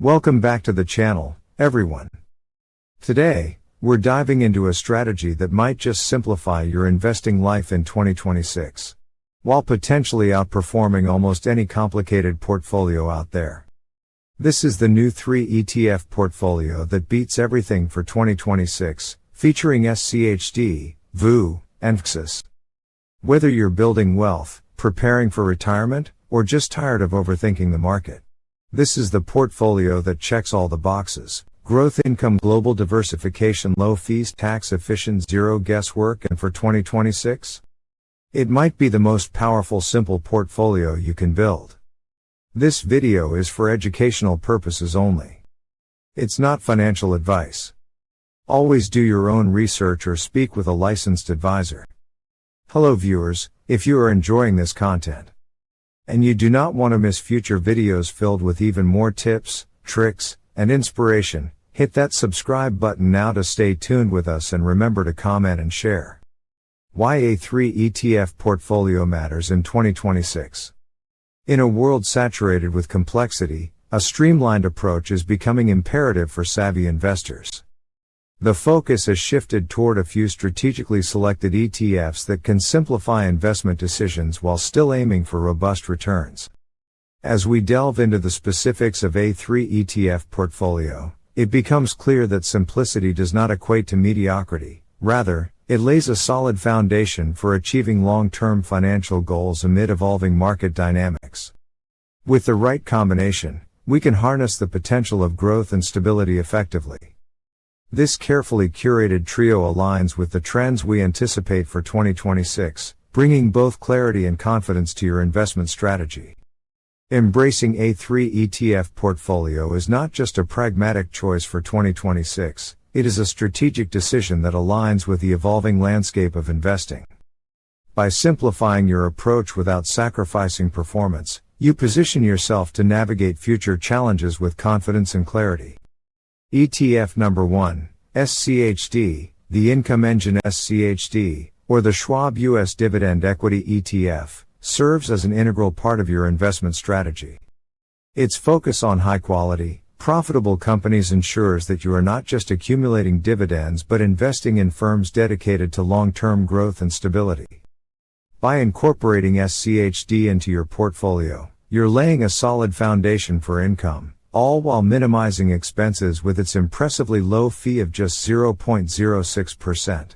Welcome back to the channel, everyone. Today, we're diving into a strategy that might just simplify your investing life in 2026, while potentially outperforming almost any complicated portfolio out there. This is the new 3 ETF portfolio that beats everything for 2026, featuring SCHD, VOO, and VXUS. Whether you're building wealth, preparing for retirement, or just tired of overthinking the market, this is the portfolio that checks all the boxes: growth, income, global diversification, low fees, tax efficient, zero guesswork. And for 2026, it might be the most powerful simple portfolio you can build. This video is for educational purposes only. It's not financial advice. Always do your own research or speak with a licensed advisor. Hello viewers, if you are enjoying this content, and you do not want to miss future videos filled with even more tips, tricks, and inspiration, hit that subscribe button now to stay tuned with us, and remember to comment and share. Why a 3 ETF portfolio matters in 2026. In a world saturated with complexity, a streamlined approach is becoming imperative for savvy investors. The focus has shifted toward a few strategically selected ETFs that can simplify investment decisions while still aiming for robust returns. As we delve into the specifics of a 3 ETF portfolio, it becomes clear that simplicity does not equate to mediocrity. Rather, it lays a solid foundation for achieving long-term financial goals amid evolving market dynamics. With the right combination, we can harness the potential of growth and stability effectively. This carefully curated trio aligns with the trends we anticipate for 2026, bringing both clarity and confidence to your investment strategy. Embracing a 3 ETF portfolio is not just a pragmatic choice for 2026, it is a strategic decision that aligns with the evolving landscape of investing. By simplifying your approach without sacrificing performance, you position yourself to navigate future challenges with confidence and clarity. ETF number 1, SCHD, the Income Engine SCHD, or the Schwab US Dividend Equity ETF, serves as an integral part of your investment strategy. Its focus on high-quality, profitable companies ensures that you are not just accumulating dividends but investing in firms dedicated to long-term growth and stability. By incorporating SCHD into your portfolio, you're laying a solid foundation for income, all while minimizing expenses with its impressively low fee of just 0.06%.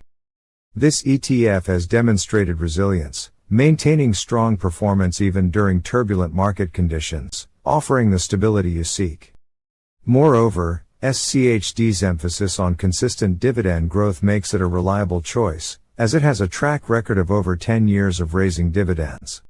This ETF has demonstrated resilience, maintaining strong performance even during turbulent market conditions, offering the stability you seek. Moreover, SCHD's emphasis on consistent dividend growth makes it a reliable choice, as it has a track record of over 10 years of raising dividends.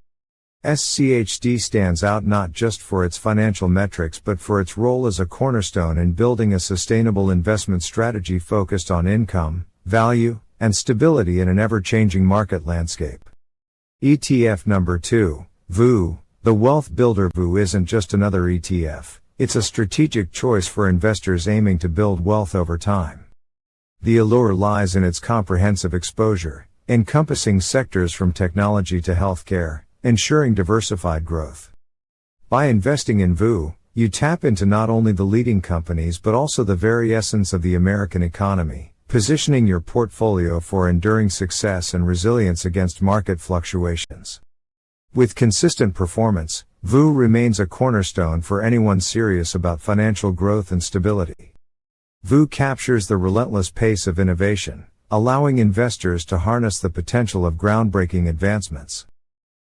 SCHD stands out not just for its financial metrics but for its role as a cornerstone in building a sustainable investment strategy focused on income, value, and stability in an ever-changing market landscape. ETF number 2, VOO, the Wealth Builder. VOO isn't just another ETF, it's a strategic choice for investors aiming to build wealth over time. The allure lies in its comprehensive exposure, encompassing sectors from technology to healthcare, ensuring diversified growth. By investing in VOO, you tap into not only the leading companies but also the very essence of the American economy, positioning your portfolio for enduring success and resilience against market fluctuations. With consistent performance, VOO remains a cornerstone for anyone serious about financial growth and stability. VOO captures the relentless pace of innovation, allowing investors to harness the potential of groundbreaking advancements.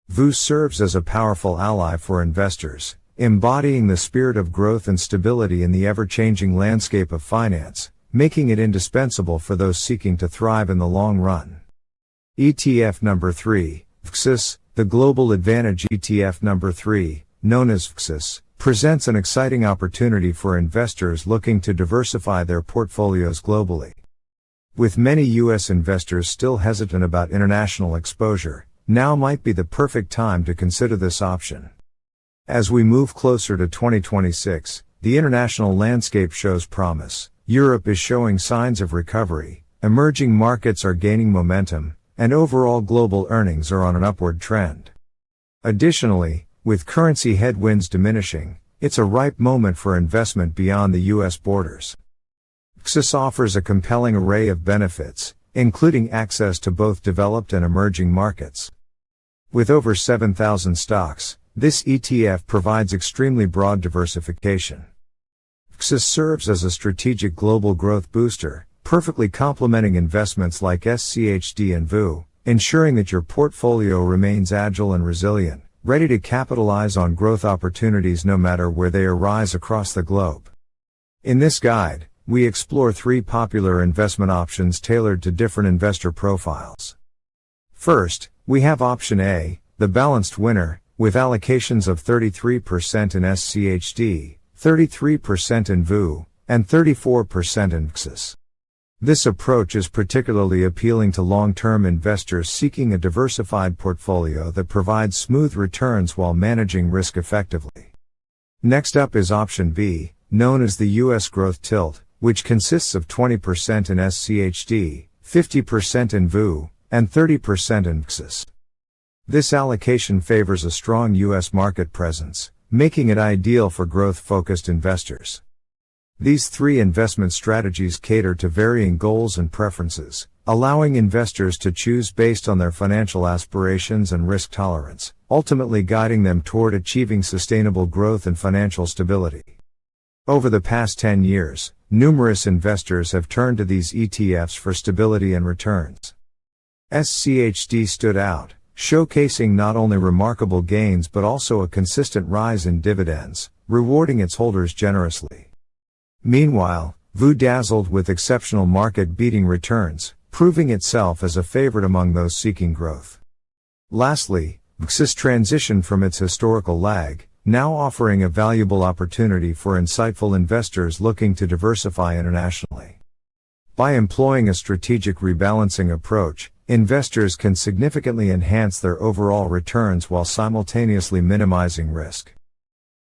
VOO serves as a powerful ally for investors, embodying the spirit of growth and stability in the ever-changing landscape of finance, making it indispensable for those seeking to thrive in the long run. ETF number 3, VXUS, the Global Advantage ETF number 3, known as VXUS, presents an exciting opportunity for investors looking to diversify their portfolios globally. With many U.S. investors still hesitant about international exposure, now might be the perfect time to consider this option. As we move closer to 2026, the international landscape shows promise. Europe is showing signs of recovery, emerging markets are gaining momentum, and overall global earnings are on an upward trend. Additionally, with currency headwinds diminishing, it's a ripe moment for investment beyond the US borders. VXUS offers a compelling array of benefits, including access to both developed and emerging markets. With over 7,000 stocks, this ETF provides extremely broad diversification. VXUS serves as a strategic global growth booster, perfectly complementing investments like SCHD and VOO, ensuring that your portfolio remains agile and resilient, ready to capitalize on growth opportunities no matter where they arise across the globe. In this guide, we explore 3 popular investment options tailored to different investor profiles. First, we have option A, the balanced winner, with allocations of 33% in SCHD, 33% in VOO, and 34% in VXUS. This approach is particularly appealing to long-term investors seeking a diversified portfolio that provides smooth returns while managing risk effectively. Next up is option B, known as the US Growth Tilt, which consists of 20% in SCHD, 50% in VOO, and 30% in VXUS. This allocation favors a strong US market presence, making it ideal for growth-focused investors. These 3 investment strategies cater to varying goals and preferences, allowing investors to choose based on their financial aspirations and risk tolerance, ultimately guiding them toward achieving sustainable growth and financial stability. Over the past 10 years, numerous investors have turned to these ETFs for stability and returns. SCHD stood out, showcasing not only remarkable gains but also a consistent rise in dividends, rewarding its holders generously. Meanwhile, VOO dazzled with exceptional market-beating returns, proving itself as a favorite among those seeking growth. Lastly, VXUS transitioned from its historical lag, now offering a valuable opportunity for insightful investors looking to diversify internationally. By employing a strategic rebalancing approach, investors can significantly enhance their overall returns while simultaneously minimizing risk.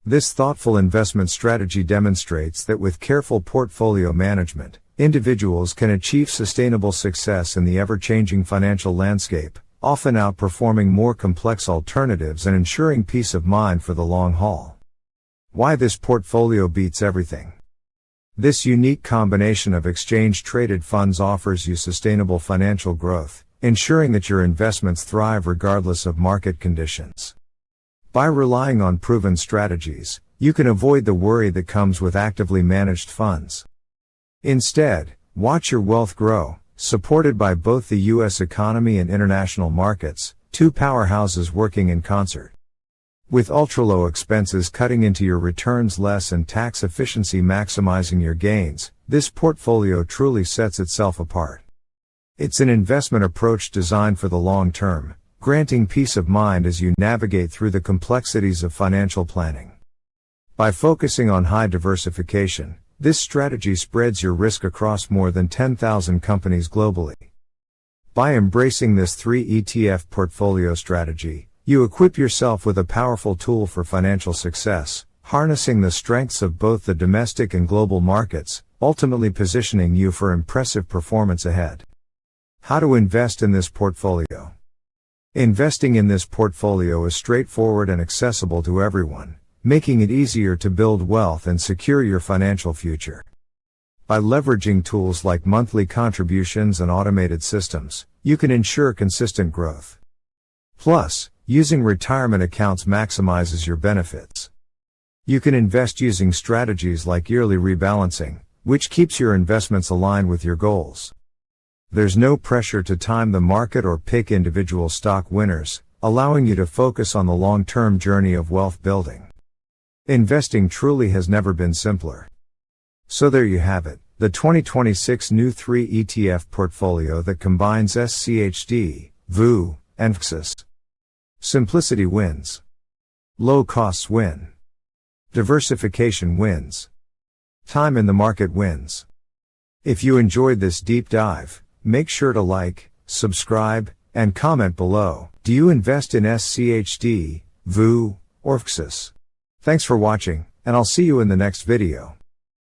This thoughtful investment strategy demonstrates that with careful portfolio management, individuals can achieve sustainable success in the ever-changing financial landscape, often outperforming more complex alternatives and ensuring peace of mind for the long haul. Why this portfolio beats everything? This unique combination of exchange-traded funds offers you sustainable financial growth, ensuring that your investments thrive regardless of market conditions. By relying on proven strategies, you can avoid the worry that comes with actively managed funds. Instead, watch your wealth grow, supported by both the U.S. economy and international markets, 2 powerhouses working in concert. With ultra-low expenses cutting into your returns less and tax efficiency maximizing your gains, this portfolio truly sets itself apart. It's an investment approach designed for the long term, granting peace of mind as you navigate through the complexities of financial planning. By focusing on high diversification, this strategy spreads your risk across more than 10,000 companies globally. By embracing this 3 ETF portfolio strategy, you equip yourself with a powerful tool for financial success, harnessing the strengths of both the domestic and global markets, ultimately positioning you for impressive performance ahead. How to invest in this portfolio? Investing in this portfolio is straightforward and accessible to everyone, making it easier to build wealth and secure your financial future. By leveraging tools like monthly contributions and automated systems, you can ensure consistent growth. Plus, using retirement accounts maximizes your benefits. You can invest using strategies like yearly rebalancing, which keeps your investments aligned with your goals. There's no pressure to time the market or pick individual stock winners, allowing you to focus on the long-term journey of wealth building. Investing truly has never been simpler. So there you have it, the 2026 new 3 ETF portfolio that combines SCHD, VOO, and VXUS. Simplicity wins. Low costs win. Diversification wins. Time in the market wins. If you enjoyed this deep dive, make sure to like, subscribe, and comment below. Do you invest in SCHD, VOO, or VXUS? Thanks for watching, and I'll see you in the next video.